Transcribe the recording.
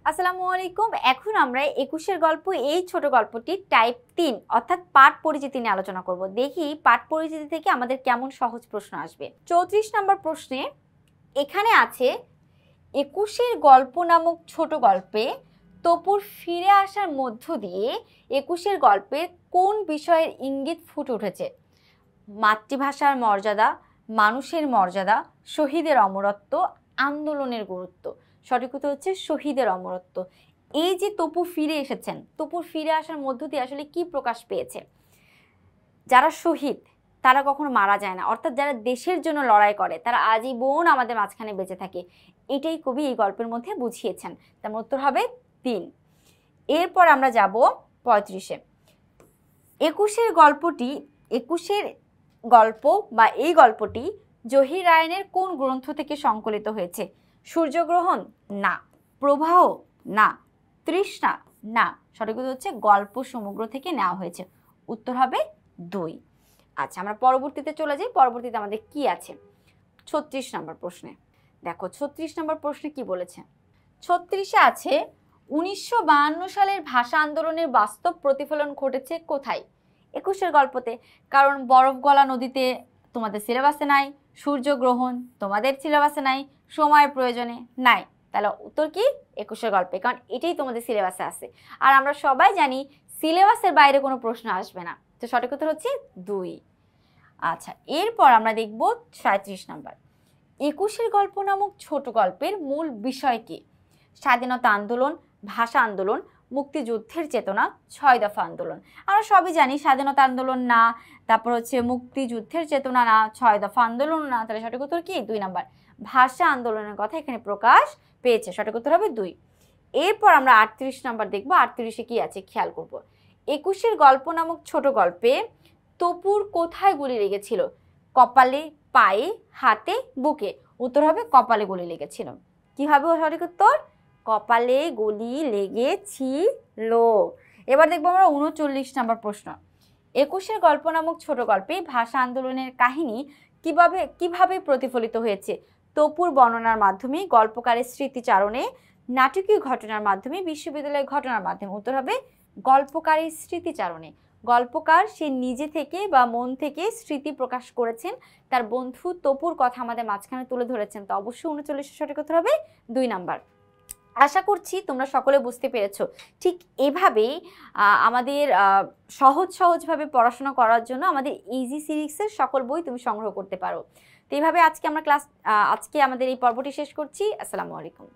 আসসালামু আলাইকুম। এখন আমরা 21-এর গল্প এই ছোট গল্পটি টাইপ 3 অর্থাৎ পাঠ পরিচিতি নিয়ে আলোচনা করব। দেখি পাঠ পরিচিতি থেকে আমাদের কেমন সহজ প্রশ্ন আসবে। 34 নম্বর প্রশ্নে এখানে আছে 21-এর গল্প নামক ছোট গল্পে তপুর ফিরে আসার মধ্য দিয়ে 21-এর গল্পে কোন বিষয়ের ইঙ্গিত ফুটে উঠেছে? মাতৃভাষার মর্যাদা, মানুষের মর্যাদা, শহীদের অমরত্ব, আন্দোলনের গুরুত্ব। সঠিক উত্তর হচ্ছে শহীদের অমরত্ব। এই যে তপু ফিরে এসেছেন, তপুর ফিরে আসার মধ্য দিয়ে আসলে কি প্রকাশ পেয়েছে? যারা শহীদ তারা কখনো মারা যায় না, অর্থাৎ যারা দেশের জন্য লড়াই করে তারা আজীবন আমাদের মাঝখানে বেঁচে থাকে। এটাই কবি এই গল্পের মধ্যে বুঝিয়েছেন। তার উত্তর হবে 3। এরপর আমরা যাব 35-এ। 21-এর গল্পটি 21-এর গল্প বা এই গল্পটি জহির রায়নের কোন গ্রন্থ থেকে সংকলিত হয়েছে? সূর্যগ্রহণ না, প্রবাহ না, তৃষ্ণা না। সঠিক উত্তর হচ্ছে গল্প সমগ্র থেকে নেওয়া হয়েছে। উত্তর হবে 2। আচ্ছা, আমরা পরবর্তীতে চলে যাই। পরবর্তীতে আমাদের কি আছে 36 নম্বর প্রশ্নে। দেখো 36 নম্বর প্রশ্নে কি বলেছে। 36-এ আছে 1952 সালের ভাষা আন্দোলনের বাস্তব প্রতিফলন ঘটেছে কোথায়? 21-এর গল্পতে। কারণ বরফ গলা নদীতে তোমাদের সিলেবাসে নাই, সূর্যগ্রহণ তোমাদের সিলেবাসে নাই, সময়ের প্রয়োজনে নাই। তাহলে উত্তর কি? 21-এর গল্পে, কারণ এটাই তোমাদের সিলেবাসে আছে। আর আমরা সবাই জানি সিলেবাসের বাইরে কোনো প্রশ্ন আসবে না। তো সঠিক উত্তর হচ্ছে 2। আচ্ছা, এরপর আমরা দেখব 37 নম্বর। 21-এর গল্প নামক ছোট গল্পের মূল বিষয় কি? স্বাধীনতা আন্দোলন, ভাষা আন্দোলন, মুক্তিযুদ্ধের চেতনা, 6 দফা আন্দোলন। আমরা সবই জানি স্বাধীনতা আন্দোলন না, তারপর হচ্ছে মুক্তিযুদ্ধের চেতনা না, 6 দফা আন্দোলন না। তাহলে সঠিক উত্তর কি? 2 নাম্বার, ভাষা আন্দোলনের কথা এখানে প্রকাশ পেয়েছে। সঠিক উত্তর হবে 2। এরপর আমরা 38 নাম্বার দেখব। 38-এ কি আছে খেয়াল করব। 21-এর গল্প নামক ছোট গল্পে তপুর কোথায় গুলি লেগেছিল? কপালে, পায়ে, হাতে, বুকে। উত্তর হবে কপালে গুলি লেগেছিল। কি হবে সঠিক উত্তর? কপালে গুলি লেগেছিল। এবার দেখবো আমরা 39 নম্বর প্রশ্ন। 21-এর গল্প নামক ছোট গল্পে ভাষা আন্দোলনের কাহিনী কিভাবে প্রতিফলিত হয়েছে? তপুর বর্ণনার মাধ্যমে, গল্পকারের স্মৃতিচারণে, নাটকীয় ঘটনার মাধ্যমে, বিশ্ববিদ্যালয়ের ঘটনার মাধ্যমে। উত্তর হবে গল্পকারের স্মৃতিচারণে। গল্পকার সে নিজে থেকে বা মন থেকে স্মৃতি প্রকাশ করেছেন, তার বন্ধু তপুর কথা আমাদের মাঝখানে তুলে ধরেছেন। তো অবশ্যই 39 সঠিক উত্তর হবে 2 নাম্বার। আশা করছি তোমরা সকলে বুঝতে পেরেছো। ঠিক এভাবেই আমাদের সহজভাবে পড়াশোনা করার জন্য আমাদের ইজি সিরিজের সকল বই তুমি সংগ্রহ করতে পারো। তো এইভাবে আজকে আমাদের এই পর্বটি শেষ করছি। আসসালামু আলাইকুম।